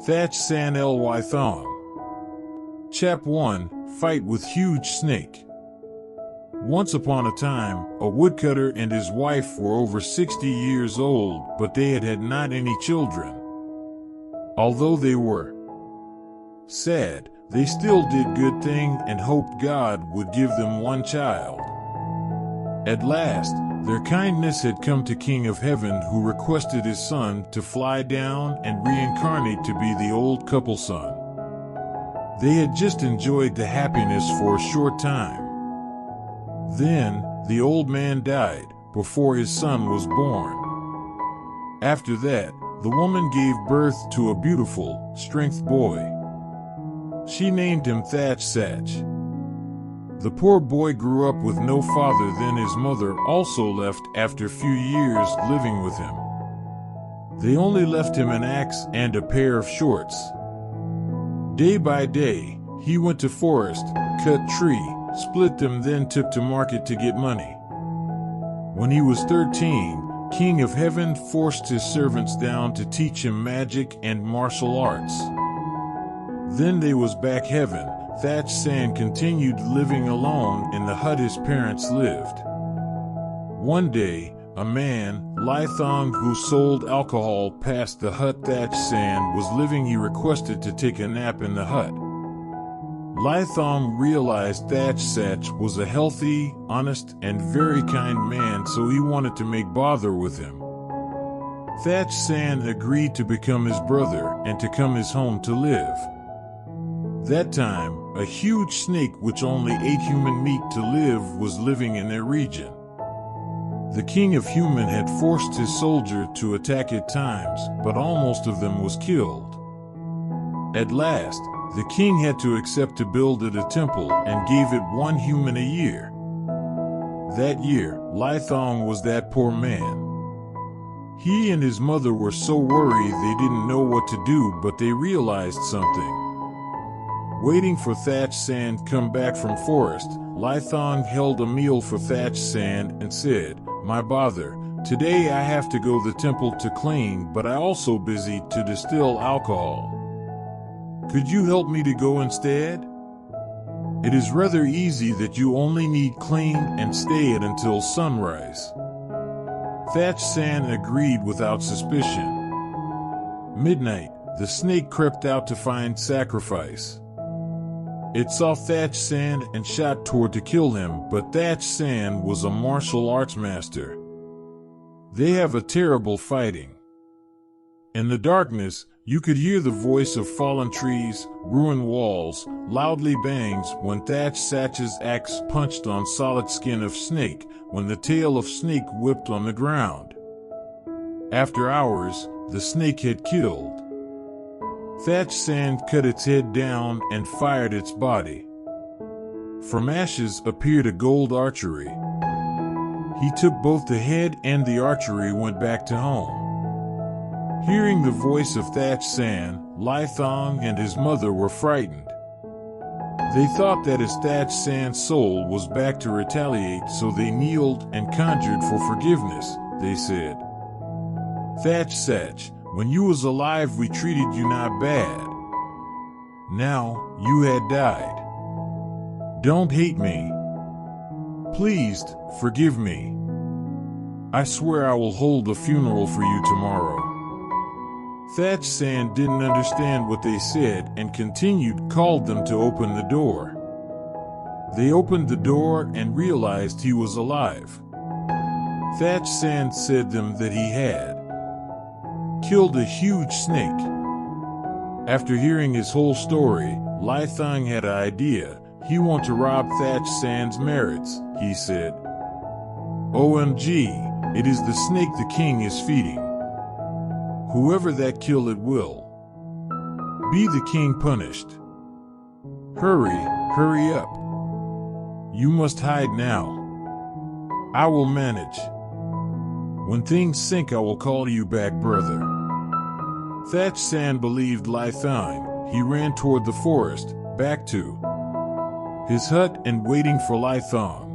Thach Sanh Ly Thong. Chap 1, Fight with Huge Snake. Once upon a time, a woodcutter and his wife were over 60 years old, but they had not any children. Although they were sad, they still did good things and hoped God would give them one child. At last, their kindness had come to King of Heaven, who requested his son to fly down and reincarnate to be the old couple's son. They had just enjoyed the happiness for a short time. Then, the old man died before his son was born. After that, the woman gave birth to a beautiful, strength boy. She named him Thach Sanh. The poor boy grew up with no father. Then his mother also left after a few years living with him. They only left him an axe and a pair of shorts. Day by day, he went to forest, cut tree, split them, then took to market to get money. When he was 13, King of Heaven forced his servants down to teach him magic and martial arts. Then they was back heaven. Thach Sanh continued living alone in the hut his parents lived. One day, a man, Ly Thong, who sold alcohol passed the hut Thach Sanh was living. He requested to take a nap in the hut. Ly Thong realized Thach Sanh was a healthy, honest, and very kind man, so he wanted to make bother with him. Thach Sanh agreed to become his brother and to come his home to live. That time, a huge snake which only ate human meat to live was living in their region. The king of human had forced his soldier to attack at times, but almost of them was killed. At last, the king had to accept to build it a temple and gave it one human a year. That year, Ly Thong was that poor man. He and his mother were so worried they didn't know what to do, but they realized something. Waiting for Thach Sanh to come back from forest, Ly Thong held a meal for Thach Sanh and said, "My brother, today I have to go to the temple to clean, but I also busy to distill alcohol. Could you help me to go instead? It is rather easy that you only need clean and stay it until sunrise." Thach Sanh agreed without suspicion. Midnight, the snake crept out to find sacrifice. It saw Thach Sanh and shot toward to kill him, but Thach Sanh was a martial arts master. They have a terrible fighting. In the darkness, you could hear the voice of fallen trees, ruined walls, loudly bangs when Thach Sanh's axe punched on solid skin of snake, when the tail of snake whipped on the ground. After hours, the snake had killed. Thach Sanh cut its head down and fired its body. From ashes appeared a gold archery. He took both the head and the archery went back to home. Hearing the voice of Thach Sanh, Ly Thong and his mother were frightened. They thought that his Thach Sanh's soul was back to retaliate, so they kneeled and conjured for forgiveness. They said, "Thach Sanh, when you was alive we treated you not bad. Now, you had died. Don't hate me. Please, forgive me. I swear I will hold a funeral for you tomorrow." Thach Sanh didn't understand what they said and called them to open the door. They opened the door and realized he was alive. Thach Sanh said them that he had killed a huge snake. After hearing his whole story, Ly Thong had an idea. He wanted to rob Thach Sanh's merits, he said. "OMG, it is the snake the king is feeding. Whoever that kill it will be the king punished. Hurry up. You must hide now. I will manage. When things sink I will call you back, brother." Thach Sanh believed Ly Thong. He ran toward the forest, back to his hut and waiting for Ly Thong.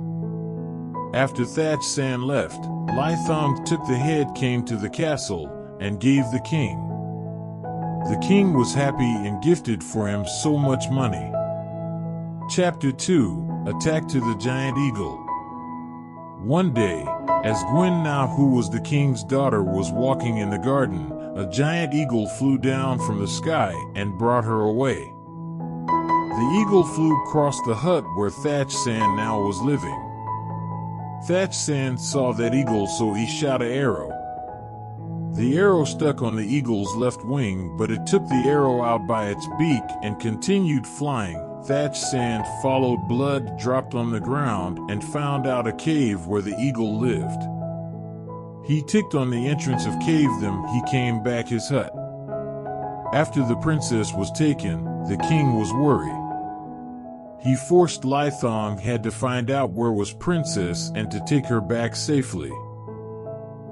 After Thach Sanh left, Ly Thong took the head, came to the castle, and gave the king. The king was happy and gifted for him so much money. Chapter 2: Attack to the Giant Eagle. One day, as Gwen Na, who was the king's daughter, was walking in the garden, a giant eagle flew down from the sky and brought her away. The eagle flew across the hut where Thach Sanh now was living. Thach Sanh saw that eagle, so he shot an arrow. The arrow stuck on the eagle's left wing, but it took the arrow out by its beak and continued flying. Thach Sanh followed blood, dropped on the ground, and found out a cave where the eagle lived. He ticked on the entrance of cave them. He came back his hut. After the princess was taken, the king was worried. He forced Ly Thong had to find out where was princess and to take her back safely.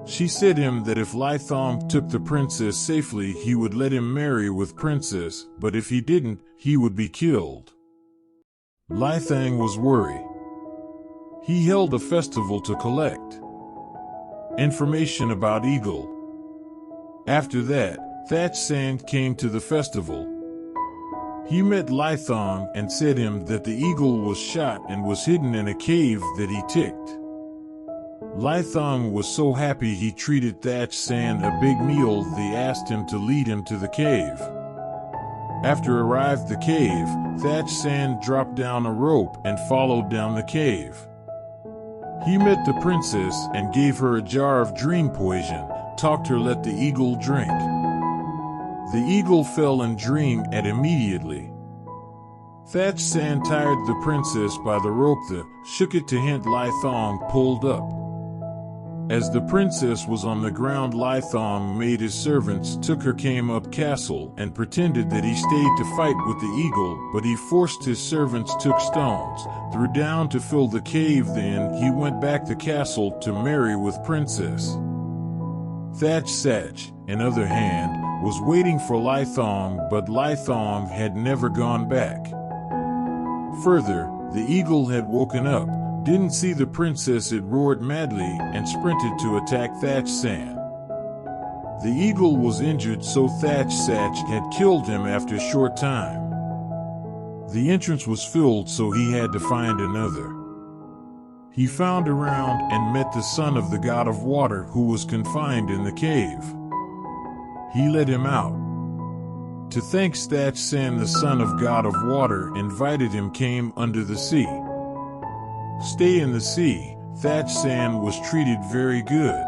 She said him that if Ly Thong took the princess safely, he would let him marry with princess, but if he didn't, he would be killed. Ly Thong was worried. He held a festival to collect information about eagle. After that, Thach Sanh came to the festival. He met Ly Thong and said him that the eagle was shot and was hidden in a cave that he ticked. Ly Thong was so happy he treated Thach Sanh a big meal. They asked him to lead him to the cave. After arrived the cave, Thach Sanh dropped down a rope and followed down the cave. He met the princess and gave her a jar of dream poison, talked her let the eagle drink. The eagle fell and dreamed and immediately. Thach Sanh tied the princess by the rope, shook it to hint Ly Thong pulled up. As the princess was on the ground, Ly Thong made his servants took her came up castle and pretended that he stayed to fight with the eagle, but he forced his servants took stones, threw down to fill the cave. Then he went back to castle to marry with princess. Thach Sanh, on the other hand, was waiting for Ly Thong, but Ly Thong had never gone back. Further, the eagle had woken up, didn't see the princess. It roared madly and sprinted to attack Thach Sanh. The eagle was injured, so Thach Sanh had killed him after a short time. The entrance was filled, so he had to find another. He found around and met the son of the god of water, who was confined in the cave. He let him out. To thank Thach Sanh, the son of god of water invited him came under the sea. Stay in the sea. Thach Sanh was treated very good.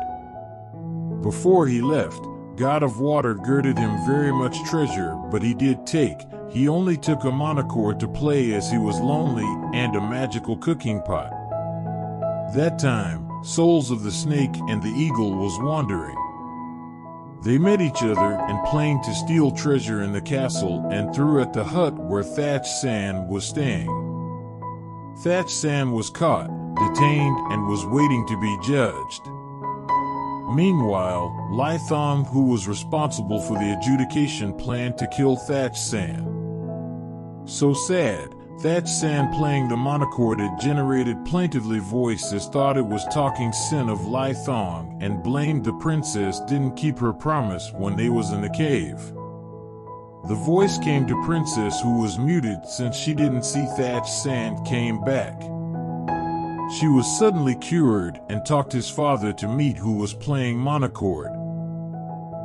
Before he left, God of Water girded him very much treasure, but he did take. He only took a monochord to play as he was lonely and a magical cooking pot. That time, souls of the snake and the eagle was wandering. They met each other and planned to steal treasure in the castle and threw at the hut where Thach Sanh was staying. Thach Sanh was caught, detained, and was waiting to be judged. Meanwhile, Ly Thong, who was responsible for the adjudication, planned to kill Thach Sanh. So sad, Thach Sanh playing the monochord had generated plaintively voices, thought it was talking sin of Ly Thong, and blamed the princess didn't keep her promise when they was in the cave. The voice came to princess, who was muted since she didn't see Thach Sanh came back. She was suddenly cured and talked his father to meet, who was playing monochord.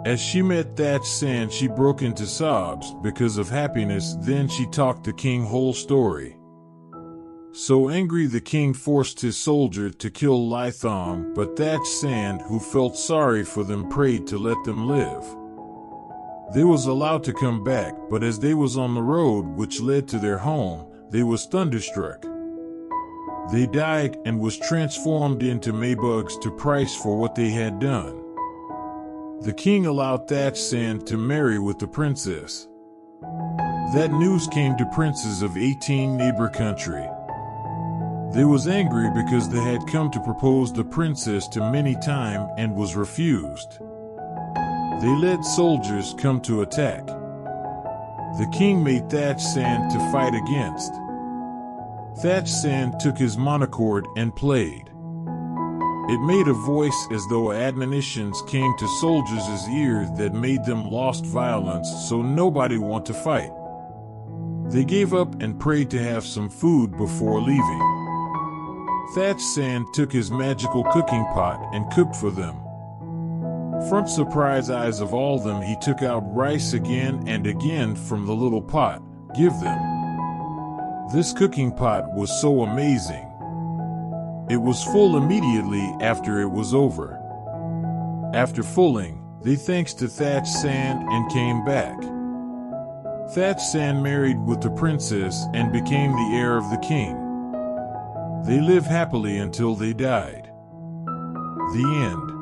As she met Thach Sanh, she broke into sobs because of happiness. Then she talked the king whole story. So angry, the king forced his soldier to kill Ly Thong, but Thach Sanh, who felt sorry for them, prayed to let them live. They was allowed to come back, but as they was on the road which led to their home, they was thunderstruck. They died and was transformed into maybugs to price for what they had done. The king allowed Thach Sanh to marry with the princess. That news came to princes of 18 neighbor country. They was angry because they had come to propose the princess to many time and was refused. They led soldiers come to attack. The king made Thach Sanh to fight against. Thach Sanh took his monochord and played. It made a voice as though admonitions came to soldiers' ears that made them lost violence, so nobody want to fight. They gave up and prayed to have some food before leaving. Thach Sanh took his magical cooking pot and cooked for them. Front surprise eyes of all them, he took out rice again and again from the little pot, give them. This cooking pot was so amazing. It was full immediately after it was over. After fulling, they thanks to Thach Sanh and came back. Thach Sanh married with the princess and became the heir of the king. They lived happily until they died. The end.